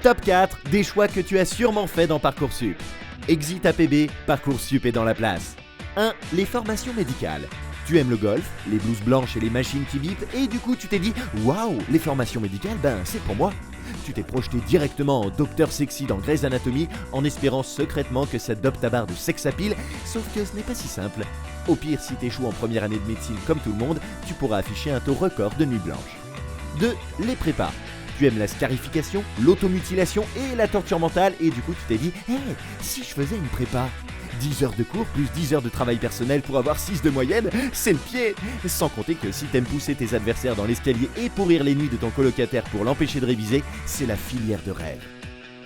Top 4 des choix que tu as sûrement fait dans Parcoursup. Exit APB, Parcoursup est dans la place. 1. Les formations médicales. Tu aimes le golf, les blouses blanches et les machines qui bipent et du coup tu t'es dit « Waouh, les formations médicales, c'est pour moi !» Tu t'es projeté directement en docteur sexy dans Grey's Anatomy en espérant secrètement que ça dope ta barre de sex appeal, sauf que ce n'est pas si simple. Au pire, si t'échoues en première année de médecine comme tout le monde, tu pourras afficher un taux record de nuit blanche. 2. Les prépas. Tu aimes la scarification, l'automutilation et la torture mentale et du coup tu t'es dit « Hey, si je faisais une prépa ?» 10 heures de cours plus 10 heures de travail personnel pour avoir 6 de moyenne, c'est le pied. Sans compter que si t'aimes pousser tes adversaires dans l'escalier et pourrir les nuits de ton colocataire pour l'empêcher de réviser, c'est la filière de rêve.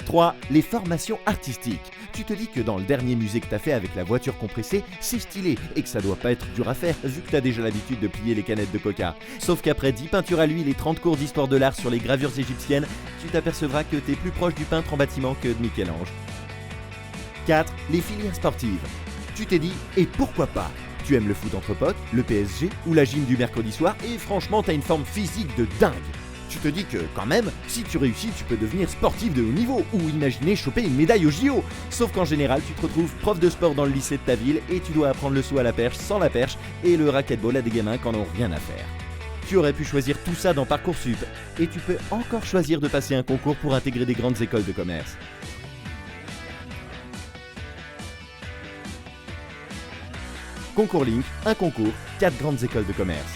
3. Les formations artistiques. Tu te dis que dans le dernier musée que t'as fait avec la voiture compressée, c'est stylé et que ça doit pas être dur à faire vu que t'as déjà l'habitude de plier les canettes de coca. Sauf qu'après 10 peintures à l'huile et 30 cours d'histoire de l'art sur les gravures égyptiennes, tu t'apercevras que t'es plus proche du peintre en bâtiment que de Michel-Ange. 4. Les filières sportives. Tu t'es dit, et pourquoi pas ? Tu aimes le foot entre potes, le PSG ou la gym du mercredi soir et franchement t'as une forme physique de dingue. Tu te dis que quand même, si tu réussis, tu peux devenir sportif de haut niveau ou imaginer choper une médaille au JO. Sauf qu'en général, tu te retrouves prof de sport dans le lycée de ta ville et tu dois apprendre le saut à la perche sans la perche et le racquetball à des gamins qui n'en ont rien à faire. Tu aurais pu choisir tout ça dans Parcoursup et tu peux encore choisir de passer un concours pour intégrer des grandes écoles de commerce. Concours Link, un concours, 4 grandes écoles de commerce.